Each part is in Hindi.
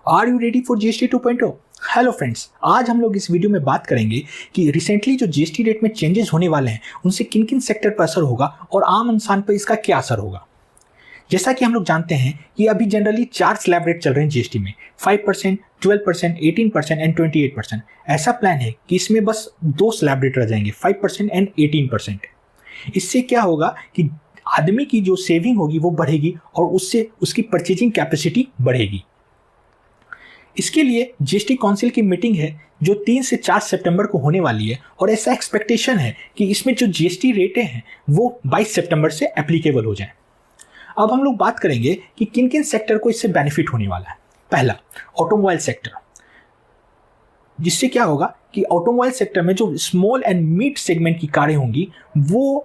Are you ready for GST 2.0? Hello friends, आज हम लोग इस वीडियो में बात करेंगे कि रिसेंटली जो जीएसटी रेट में चेंजेस होने वाले हैं उनसे किन किन सेक्टर पर असर होगा और आम इंसान पर इसका क्या असर होगा। जैसा कि हम लोग जानते हैं कि अभी जनरली 4 स्लैब रेट चल रहे हैं जीएसटी में, 5%, 12%, 18% एंड 28%। ऐसा प्लान है कि इसमें बस 2 स्लैब रेट रह जाएंगे, 5% एंड 18%। इससे क्या होगा कि आदमी की जो सेविंग होगी वो बढ़ेगी और उससे उसकी परचेजिंग कैपेसिटी बढ़ेगी। इसके लिए जीएसटी काउंसिल की मीटिंग है जो 3 से 4 सितंबर को होने वाली है और ऐसा एक्सपेक्टेशन है कि इसमें जो जीएसटी रेटें हैं वो 22 सितंबर से एप्लीकेबल हो जाएं। अब हम लोग बात करेंगे कि किन किन सेक्टर को इससे बेनिफिट होने वाला है। पहला, ऑटोमोबाइल सेक्टर, जिससे क्या होगा कि ऑटोमोबाइल सेक्टर में जो स्मॉल एंड मिड सेगमेंट की कारें होंगी वो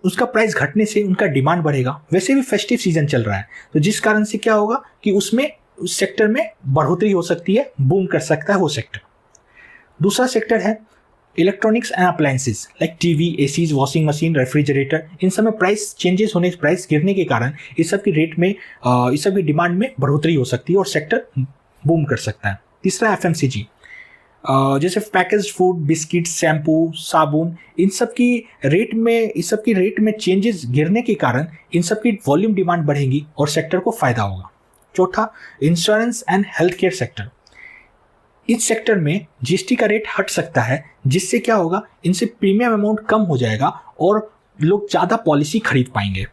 उसका प्राइस घटने से उनका डिमांड बढ़ेगा। वैसे भी फेस्टिव सीजन चल रहा है, तो जिस कारण से क्या होगा कि उसमें उस सेक्टर में बढ़ोतरी हो सकती है, बूम कर सकता है वो सेक्टर। दूसरा सेक्टर है electronics and appliances like TV, ACs, washing machine, refrigerator. इन सब में प्राइस चेंजेस होने, प्राइस गिरने के कारण इस सब की रेट में, इस सब की डिमांड में बढ़ोतरी हो सकती है और सेक्टर बूम कर सकता है। तीसरा एफएमसीजी, जैसे पैकेज्ड फूड, बिस्किट, शैम्पू, साबुन, इन सब की रेट में चेंजेस गिरने के कारण इन सब की वॉल्यूम डिमांड बढ़ेगी और सेक्टर को फायदा होगा। चौथा, insurance and health care sector. इस सेक्टर में जीएसटी का रेट हट सकता है, जिससे क्या होगा, इनसे प्रीमियम अमाउंट कम हो जाएगा और लोग ज़्यादा पॉलिसी खरीद पाएंगे,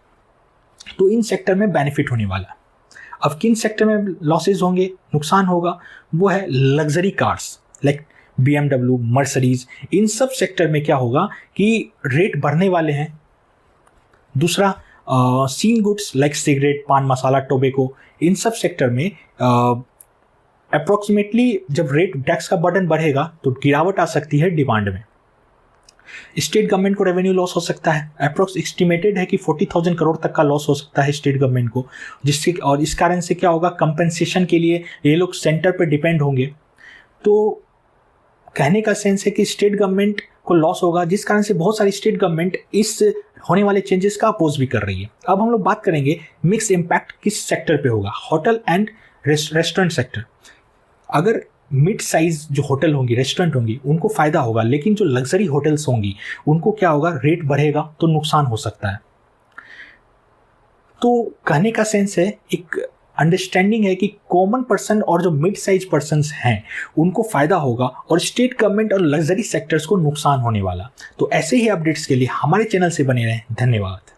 तो इन सेक्टर में बेनिफिट होने वाला है। अब किन सेक्टर में लॉसेज होंगे, नुकसान होगा, वो है luxury cars like BMW, Mercedes. इन सब सेक्टर में क्या होगा कि रेट बढ़ने वाले हैं। दूसरा, सीन गुड्स लाइक सिगरेट, पान मसाला, टोबैको, इन सब सेक्टर में अप्रोक्सीमेटली जब रेट टैक्स का बर्डन बढ़ेगा तो गिरावट आ सकती है डिमांड में। स्टेट गवर्नमेंट को रेवेन्यू लॉस हो सकता है, अप्रोक्स एस्टिमेटेड है कि 40,000 करोड़ तक का लॉस हो सकता है स्टेट गवर्नमेंट को, जिससे और इस कारण से क्या होगा, कंपनसेशन के लिए ये लोग सेंटर पर डिपेंड होंगे। तो कहने का सेंस है कि स्टेट गवर्नमेंट को लॉस होगा, जिस कारण से बहुत सारी स्टेट गवर्नमेंट इस होने वाले चेंजेस का अपोज भी कर रही है। अब हम लोग बात करेंगे मिक्स इम्पैक्ट किस सेक्टर पे होगा, होटल एंड रेस्टोरेंट सेक्टर। अगर मिड साइज जो होटल होंगी, रेस्टोरेंट होंगी, उनको फायदा होगा, लेकिन जो लग्जरी होटल्स होंगी उनको क्या होगा, रेट बढ़ेगा तो नुकसान हो सकता है। तो कहने का सेंस है, एक अंडरस्टैंडिंग है कि कॉमन पर्सन और जो मिड साइज पर्सन्स हैं उनको फायदा होगा और स्टेट गवर्नमेंट और लग्जरी सेक्टर्स को नुकसान होने वाला। तो ऐसे ही अपडेट्स के लिए हमारे चैनल से बने रहें। धन्यवाद।